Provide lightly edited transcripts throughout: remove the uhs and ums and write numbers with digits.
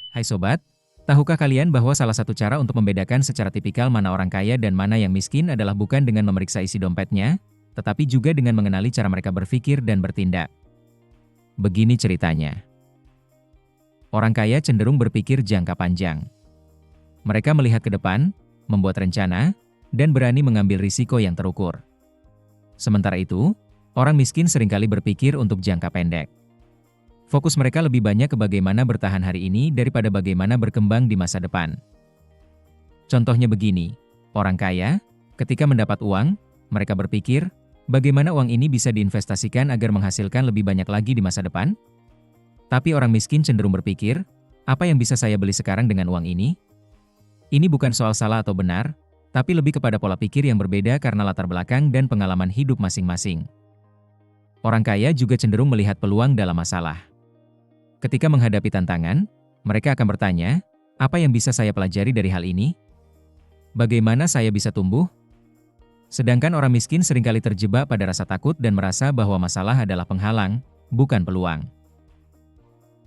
Hai sobat, tahukah kalian bahwa salah satu cara untuk membedakan secara tipikal mana orang kaya dan mana yang miskin adalah bukan dengan memeriksa isi dompetnya, tetapi juga dengan mengenali cara mereka berpikir dan bertindak. Begini ceritanya. Orang kaya cenderung berpikir jangka panjang. Mereka melihat ke depan, membuat rencana, dan berani mengambil risiko yang terukur. Sementara itu, orang miskin seringkali berpikir untuk jangka pendek. Fokus mereka lebih banyak ke bagaimana bertahan hari ini daripada bagaimana berkembang di masa depan. Contohnya begini, orang kaya, ketika mendapat uang, mereka berpikir, bagaimana uang ini bisa diinvestasikan agar menghasilkan lebih banyak lagi di masa depan? Tapi orang miskin cenderung berpikir, apa yang bisa saya beli sekarang dengan uang ini? Ini bukan soal salah atau benar, tapi lebih kepada pola pikir yang berbeda karena latar belakang dan pengalaman hidup masing-masing. Orang kaya juga cenderung melihat peluang dalam masalah. Ketika menghadapi tantangan, mereka akan bertanya, apa yang bisa saya pelajari dari hal ini? Bagaimana saya bisa tumbuh? Sedangkan orang miskin seringkali terjebak pada rasa takut dan merasa bahwa masalah adalah penghalang, bukan peluang.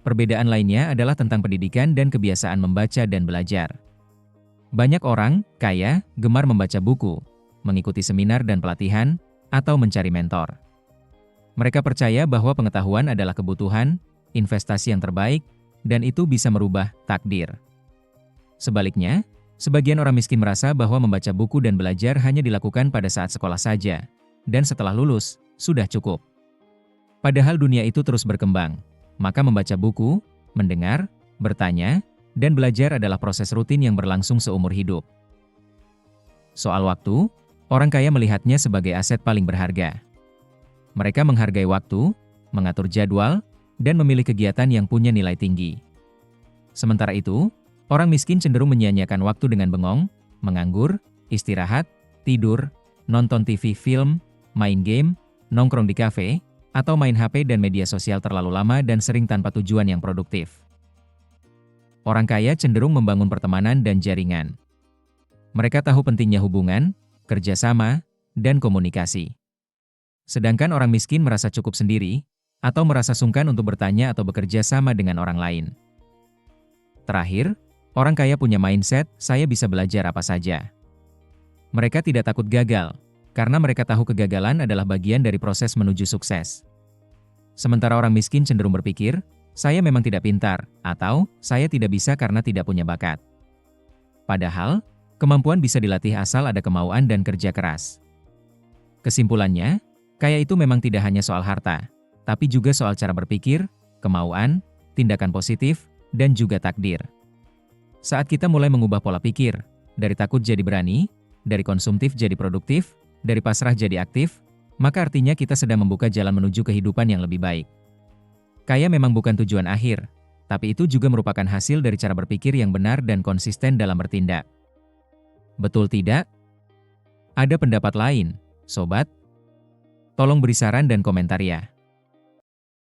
Perbedaan lainnya adalah tentang pendidikan dan kebiasaan membaca dan belajar. Banyak orang kaya gemar membaca buku, mengikuti seminar dan pelatihan, atau mencari mentor. Mereka percaya bahwa pengetahuan adalah kebutuhan, investasi yang terbaik, dan itu bisa merubah takdir. Sebaliknya, sebagian orang miskin merasa bahwa membaca buku dan belajar hanya dilakukan pada saat sekolah saja, dan setelah lulus, sudah cukup. Padahal dunia itu terus berkembang, maka membaca buku, mendengar, bertanya, dan belajar adalah proses rutin yang berlangsung seumur hidup. Soal waktu, orang kaya melihatnya sebagai aset paling berharga. Mereka menghargai waktu, mengatur jadwal, dan memilih kegiatan yang punya nilai tinggi. Sementara itu, orang miskin cenderung menyia-nyiakan waktu dengan bengong, menganggur, istirahat, tidur, nonton TV, film, main game, nongkrong di kafe, atau main HP dan media sosial terlalu lama dan sering tanpa tujuan yang produktif. Orang kaya cenderung membangun pertemanan dan jaringan. Mereka tahu pentingnya hubungan, kerjasama, dan komunikasi. Sedangkan orang miskin merasa cukup sendiri, atau merasa sungkan untuk bertanya atau bekerja sama dengan orang lain. Terakhir, orang kaya punya mindset, saya bisa belajar apa saja. Mereka tidak takut gagal, karena mereka tahu kegagalan adalah bagian dari proses menuju sukses. Sementara orang miskin cenderung berpikir, saya memang tidak pintar, atau saya tidak bisa karena tidak punya bakat. Padahal, kemampuan bisa dilatih asal ada kemauan dan kerja keras. Kesimpulannya, kaya itu memang tidak hanya soal harta, tapi juga soal cara berpikir, kemauan, tindakan positif, dan juga takdir. Saat kita mulai mengubah pola pikir, dari takut jadi berani, dari konsumtif jadi produktif, dari pasrah jadi aktif, maka artinya kita sedang membuka jalan menuju kehidupan yang lebih baik. Kaya memang bukan tujuan akhir, tapi itu juga merupakan hasil dari cara berpikir yang benar dan konsisten dalam bertindak. Betul tidak? Ada pendapat lain, sobat? Tolong beri saran dan komentar ya.